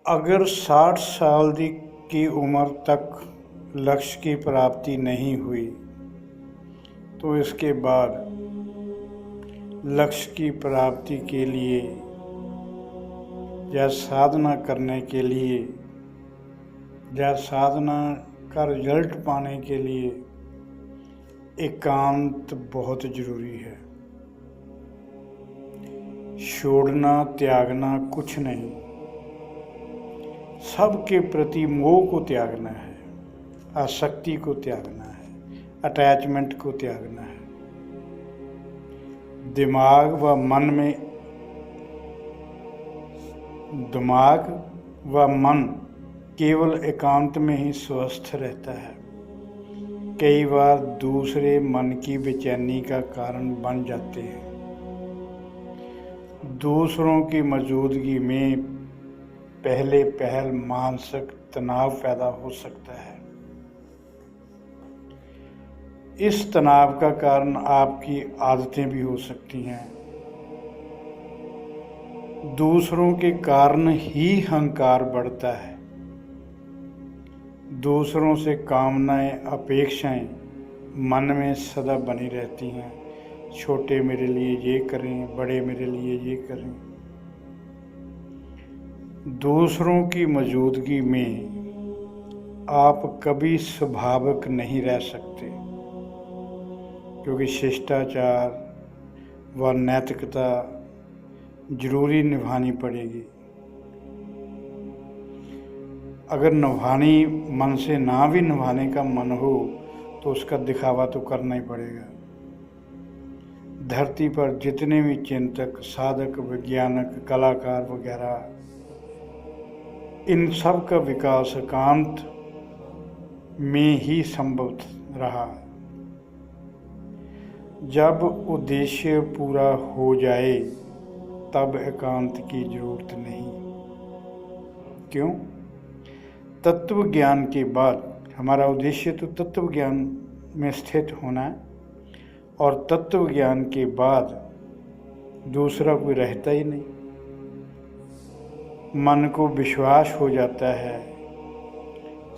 अगर 60 साल की उम्र तक लक्ष्य की प्राप्ति नहीं हुई तो इसके बाद लक्ष्य की प्राप्ति के लिए या साधना करने के लिए या साधना का रिजल्ट पाने के लिए एकांत बहुत जरूरी है। छोड़ना त्यागना कुछ नहीं, सबके प्रति मोह को त्यागना है, आसक्ति को त्यागना है, अटैचमेंट को त्यागना है। दिमाग व मन केवल एकांत में ही स्वस्थ रहता है। कई बार दूसरे मन की बेचैनी का कारण बन जाते हैं। दूसरों की मौजूदगी में पहल मानसिक तनाव पैदा हो सकता है। इस तनाव का कारण आपकी आदतें भी हो सकती हैं। दूसरों के कारण ही अहंकार बढ़ता है। दूसरों से कामनाएं, अपेक्षाएं मन में सदा बनी रहती हैं। छोटे मेरे लिए ये करें, बड़े मेरे लिए ये करें। दूसरों की मौजूदगी में आप कभी स्वाभाविक नहीं रह सकते, क्योंकि शिष्टाचार व नैतिकता जरूरी निभानी पड़ेगी। अगर निभानी मन से ना भी निभाने का मन हो तो उसका दिखावा तो करना ही पड़ेगा। धरती पर जितने भी चिंतक, साधक, वैज्ञानिक, कलाकार वगैरह, इन सब का विकास एकांत में ही संभव रहा। जब उद्देश्य पूरा हो जाए तब एकांत की जरूरत नहीं। क्यों? तत्व ज्ञान के बाद हमारा उद्देश्य तो तत्व ज्ञान में स्थित होना है, और तत्व ज्ञान के बाद दूसरा कोई रहता ही नहीं। मन को विश्वास हो जाता है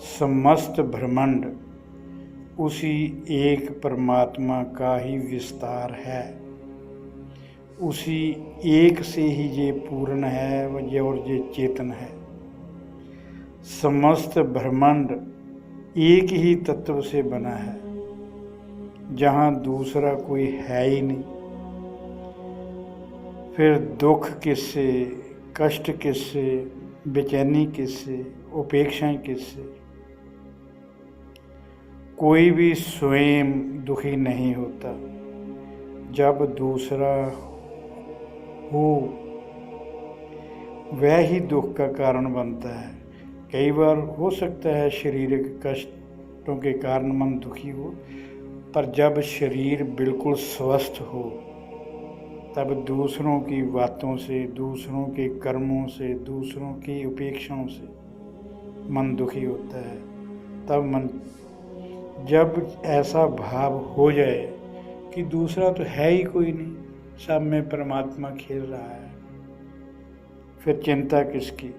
समस्त ब्रह्मांड उसी एक परमात्मा का ही विस्तार है, उसी एक से ही ये पूर्ण है और ये चेतन है। समस्त ब्रह्मांड एक ही तत्व से बना है, जहाँ दूसरा कोई है ही नहीं। फिर दुख किससे, कष्ट किससे, बेचैनी किससे, उपेक्षाएं किससे? कोई भी स्वयं दुखी नहीं होता। जब दूसरा हो वह ही दुख का कारण बनता है। कई बार हो सकता है शारीरिक कष्टों के कारण मन दुखी हो, पर जब शरीर बिल्कुल स्वस्थ हो तब दूसरों की बातों से, दूसरों के कर्मों से, दूसरों की उपेक्षाओं से मन दुखी होता है। तब जब ऐसा भाव हो जाए कि दूसरा तो है ही कोई नहीं, सब में परमात्मा खेल रहा है, फिर चिंता किसकी?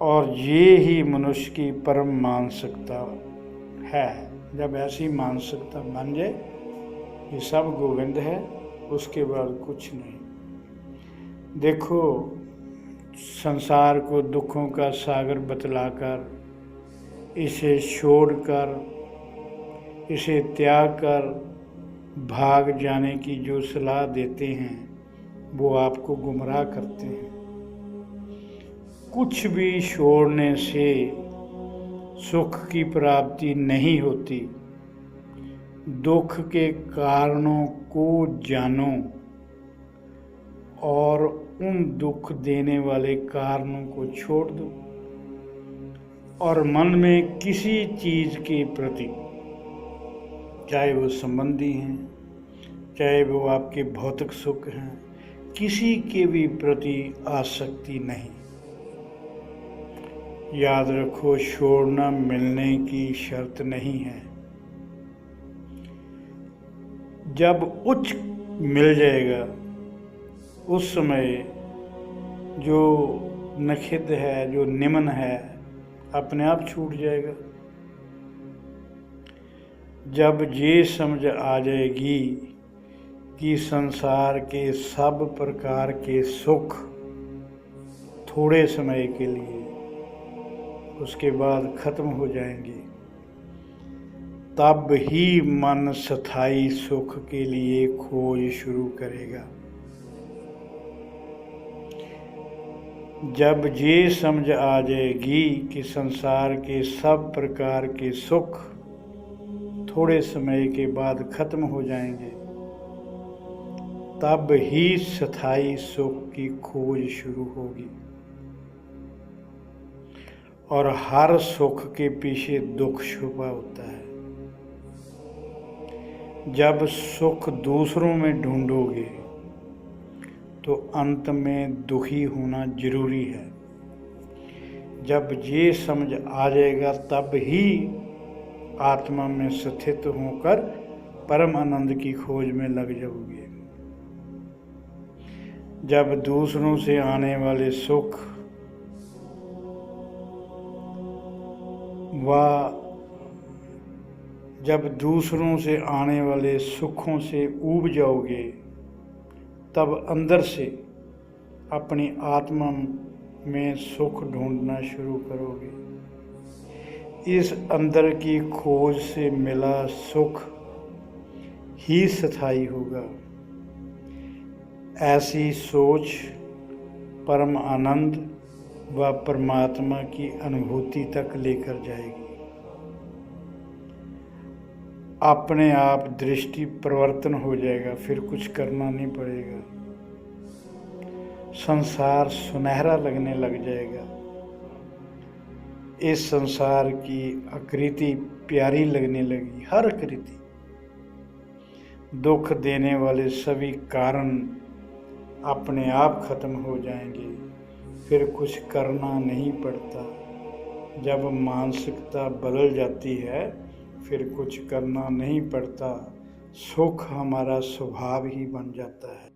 और ये ही मनुष्य की परम मानसिकता है। जब ऐसी मानसिकता बन जाए कि सब गोविंद है, उसके बाद कुछ नहीं। देखो, संसार को दुखों का सागर बतलाकर, इसे छोड़कर, इसे त्याग कर भाग जाने की जो सलाह देते हैं वो आपको गुमराह करते हैं। कुछ भी छोड़ने से सुख की प्राप्ति नहीं होती। दुख के कारणों को जानो और उन दुख देने वाले कारणों को छोड़ दो, और मन में किसी चीज़ के प्रति, चाहे वो संबंधी हैं, चाहे वो आपके भौतिक सुख हैं, किसी के भी प्रति आसक्ति नहीं। याद रखो, छोड़ना मिलने की शर्त नहीं है। जब उच्च मिल जाएगा उस समय जो नखिद्ध है, जो निम्न है, अपने आप छूट जाएगा। जब ये समझ आ जाएगी कि संसार के सब प्रकार के सुख थोड़े समय के लिए, उसके बाद खत्म हो जाएंगे, तब ही मन स्थायी सुख के लिए खोज शुरू करेगा। जब ये समझ आ जाएगी कि संसार के सब प्रकार के सुख थोड़े समय के बाद खत्म हो जाएंगे, तब ही स्थायी सुख की खोज शुरू होगी। और हर सुख के पीछे दुख छुपा होता है। जब सुख दूसरों में ढूंढोगे तो अंत में दुखी होना जरूरी है। जब ये समझ आ जाएगा तब ही आत्मा में स्थित होकर परम आनंद की खोज में लग जाओगे। जब दूसरों से आने वाले सुख जब दूसरों से आने वाले सुखों से ऊब जाओगे, तब अंदर से अपनी आत्मा में सुख ढूंढना शुरू करोगे। इस अंदर की खोज से मिला सुख ही स्थायी होगा। ऐसी सोच परम आनंद व परमात्मा की अनुभूति तक लेकर जाएगी। अपने आप दृष्टि परिवर्तन हो जाएगा, फिर कुछ करना नहीं पड़ेगा। संसार सुनहरा लगने लग जाएगा। इस संसार की आकृति प्यारी लगने लगी, हर आकृति। दुख देने वाले सभी कारण अपने आप खत्म हो जाएंगे, फिर कुछ करना नहीं पड़ता। जब मानसिकता बदल जाती है, फिर कुछ करना नहीं पड़ता। सुख हमारा स्वभाव ही बन जाता है।